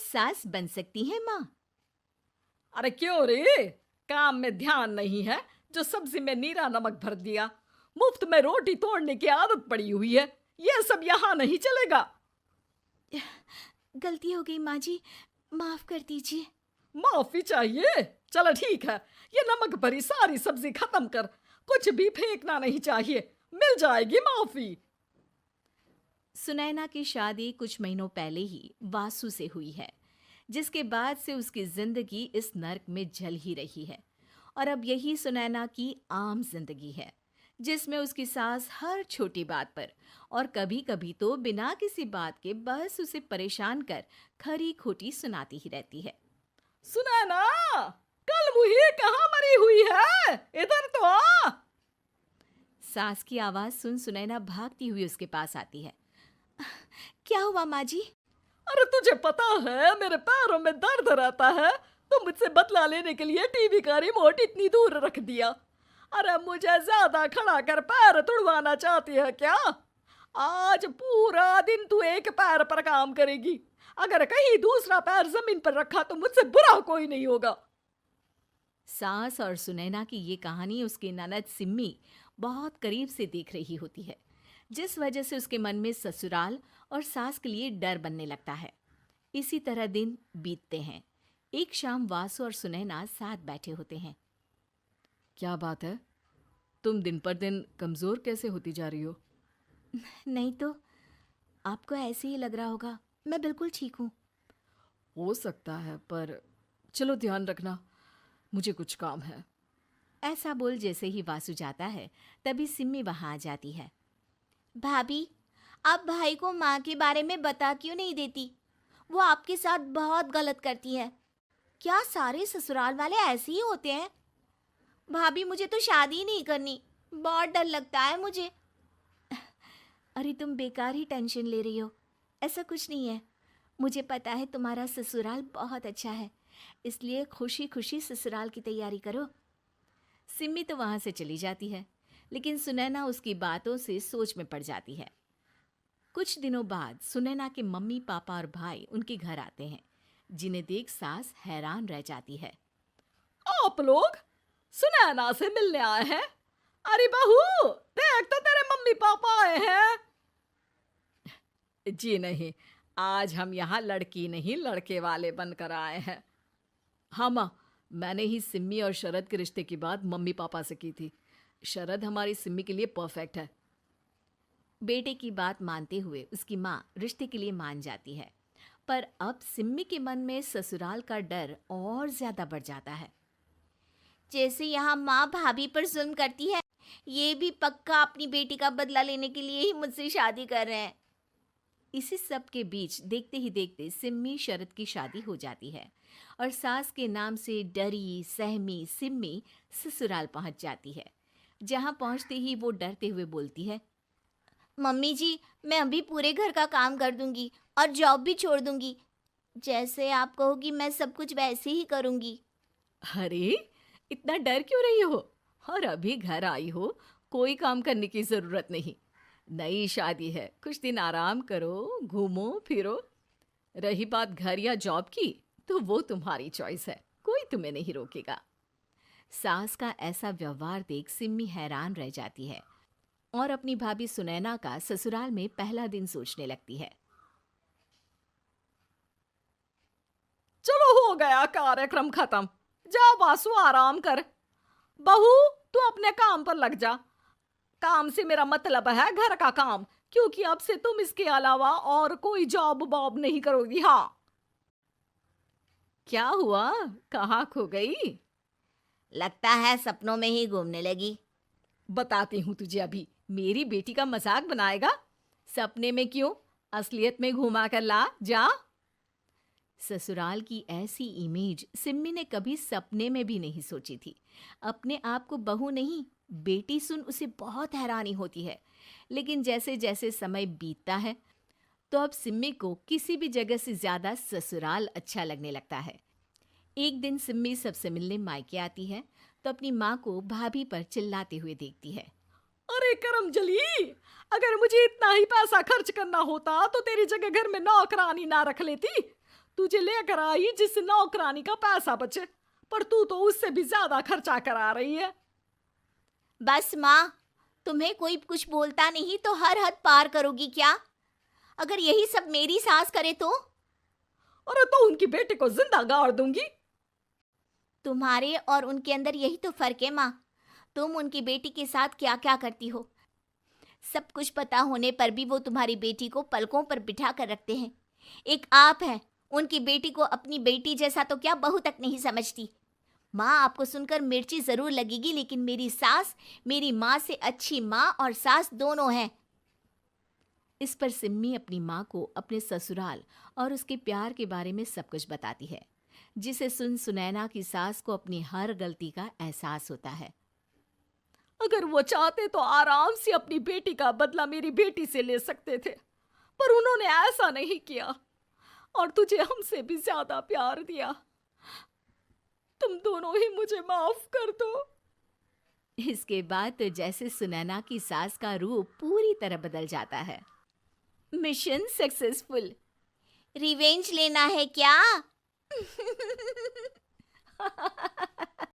सास बन सकती हैं माँ। अरे क्यों रे, काम में ध्यान नहीं है जो सब्जी में नीरा नमक भर दिया। मुफ्त में रोटी तोड़ने की आदत पड़ी हुई है, ये सब यहाँ नहीं चलेगा। गलती हो गई माँ जी, माफ कर दीजिए। माफी चाहिए? चलो ठीक है, ये नमक भरी सारी सब्जी खत्म कर, कुछ भी फेंकना नहीं चाहिए, मिल जाएगी माफी। सुनैना की शादी कुछ महीनों पहले ही वासु से हुई है, जिसके बाद से उसकी जिंदगी इस नर्क में जल ही रही है। और अब यही सुनैना की आम जिंदगी है, जिसमें उसकी सास हर छोटी बात पर और कभी कभी तो बिना किसी बात के बस उसे परेशान कर खरी खोटी सुनाती ही रहती है। सुनैना, कल मुही कहाँ मरी हुई है, इधर तो आ। सास की आवाज सुन सुनैना भागती हुई उसके पास आती है। क्या हुआ माँ जी? अरे तुझे पता है मेरे पैरों में दर्द रहता है, तो मुझसे बदला लेने के लिए टीवी का रिमोट इतनी दूर रख दिया। अरे मुझे ज्यादा खड़ा कर पैर तुड़वाना चाहती है क्या? आज पूरा दिन तू एक पैर पर काम करेगी, अगर कहीं दूसरा पैर जमीन पर रखा तो मुझसे बुरा कोई नहीं होगा। सास और सुनैना की ये कहानी उसकी ननद सिम्मी बहुत करीब से देख रही होती है, जिस वजह से उसके मन में ससुराल और सास के लिए डर बनने लगता है। इसी तरह दिन बीतते हैं। एक शाम वासु और सुनैना साथ बैठे होते हैं। क्या बात है, तुम दिन पर दिन कमजोर कैसे होती जा रही हो? नहीं तो, आपको ऐसे ही लग रहा होगा, मैं बिल्कुल ठीक हूँ। हो सकता है, पर चलो ध्यान रखना, मुझे कुछ काम है। ऐसा बोल जैसे ही वासु जाता है, तभी सिम्मी वहां आ जाती है। भाभी, आप भाई को माँ के बारे में बता क्यों नहीं देती? वो आपके साथ बहुत गलत करती है। क्या सारे ससुराल वाले ऐसे ही होते हैं? भाभी, मुझे तो शादी नहीं करनी, बहुत डर लगता है मुझे। अरे तुम बेकार ही टेंशन ले रही हो, ऐसा कुछ नहीं है। मुझे पता है तुम्हारा ससुराल बहुत अच्छा है, इसलिए खुशी खुशी ससुराल की तैयारी करो। सिम्मी तो वहां से चली जाती है, लेकिन सुनैना उसकी बातों से सोच में पड़ जाती है। कुछ दिनों बाद सुनैना के मम्मी पापा और भाई उनके घर आते हैं, जिन्हें देख सास हैरान रह जाती है। आप लोग सुनैना से मिलने आए हैं? अरे बहू, देख तो तेरे मम्मी पापा आए हैं। जी नहीं, आज हम यहाँ लड़की नहीं लड़के वाले बनकर आए हैं। हाँ माँ, मैंने ही सिम्मी और शरद के रिश्ते की बात मम्मी पापा से की थी। शरद हमारी सिम्मी के लिए परफेक्ट है। बेटे की बात मानते हुए उसकी माँ रिश्ते के लिए मान जाती है, पर अब सिम्मी के मन में ससुराल का डर और ज्यादा बढ़ जाता है। जैसे यहाँ माँ भाभी पर जुल्म करती है, ये भी पक्का अपनी बेटी का बदला लेने के लिए ही मुझसे शादी कर रहे हैं। इसी सब के बीच देखते ही देखते सिम्मी शरद की शादी हो जाती है और सास के नाम से डरी सहमी सिम्मी ससुराल पहुंच जाती है। जहां पहुंचते ही वो डरते हुए बोलती है, मम्मी जी, मैं अभी पूरे घर का काम कर दूंगी और जॉब भी छोड़ दूंगी। जैसे आप कहोगी मैं सब कुछ वैसे ही करूंगी। अरे, इतना डर क्यों रही हो? और अभी घर आई हो, कोई काम करने की जरूरत नहीं। नई शादी है, कुछ दिन आराम करो, घूमो फिरो। रही बात घर या जॉब की, तो वो तुम्हारी चॉइस है, कोई तुम्हें नहीं रोकेगा। सास का ऐसा व्यवहार देख सिम्मी हैरान रह जाती है और अपनी भाभी सुनैना का ससुराल में पहला दिन सोचने लगती है। चलो हो गया कार्यक्रम खत्म, जा वासु आराम कर। बहू, तू अपने काम पर लग जा। काम से मेरा मतलब है घर का काम, क्योंकि अब से तुम इसके अलावा और कोई जॉब बॉब नहीं करोगी। हाँ। क्या हुआ, कहाँ खो गई? लगता है सपनों में ही घूमने लगी। बताती हूँ तुझे अभी। मेरी बेटी का मजाक बनाएगा? सपने में क्यों, असलियत में घुमा कर ला, जा। ससुराल की ऐसी इमेज सिम्मी ने कभी सपने में भी नहीं सोची थी। अपने आप को बहू नहीं, बेटी सुन उसे बहुत हैरानी होती है। लेकिन जैसे जैसे समय बीतता है, तो अब सिम्मी को किसी भी जगह से ज्यादा ससुराल अच्छा लगने लगता है। एक दिन सिम्मी सबसे मिलने मायके आती है, तो अपनी माँ को भाभी पर चिल्लाते हुए देखती है। अरे करमजली, अगर मुझे इतना ही पैसा खर्च करना होता तो तेरी जगह घर में नौकरानी ना रख लेती। तुझे लेकर आई जिससे नौकरानी का पैसा बचे, पर तू तो उससे भी ज्यादा खर्चा करा रही है। बस माँ, तुम्हें कोई कुछ बोलता नहीं तो हर हद पार करोगी क्या? अगर यही सब मेरी सास करे तो? अरे तो उनकी बेटी को जिंदा गाड़ दूंगी। तुम्हारे और उनके अंदर यही तो फर्क है माँ। तुम उनकी बेटी के साथ क्या क्या करती हो, सब कुछ पता होने पर भी वो तुम्हारी बेटी को पलकों पर बिठा कर रखते हैं। एक आप हैं, उनकी बेटी को अपनी बेटी जैसा तो क्या बहू तक नहीं समझती। माँ, आपको सुनकर मिर्ची जरूर लगेगी, लेकिन मेरी सास मेरी माँ से अच्छी माँ और सास दोनों हैं। इस पर सिम्मी अपनी माँ को अपने ससुराल और उसके प्यार के बारे में सब कुछ बताती है, जिसे सुन सुनैना की सास को अपनी हर गलती का एहसास होता है। अगर वो चाहते तो आराम से अपनी बेटी का बदला मेरी बेटी से ले सकते थे, पर उन्होंने ऐसा नहीं किया और तुझे हमसे भी ज्यादा प्यार दिया। तुम दोनों ही मुझे माफ कर दो। इसके बाद तो जैसे सुनैना की सास का रूप पूरी तरह बदल जाता है। Mission successful. रिवेंज लेना है क्या?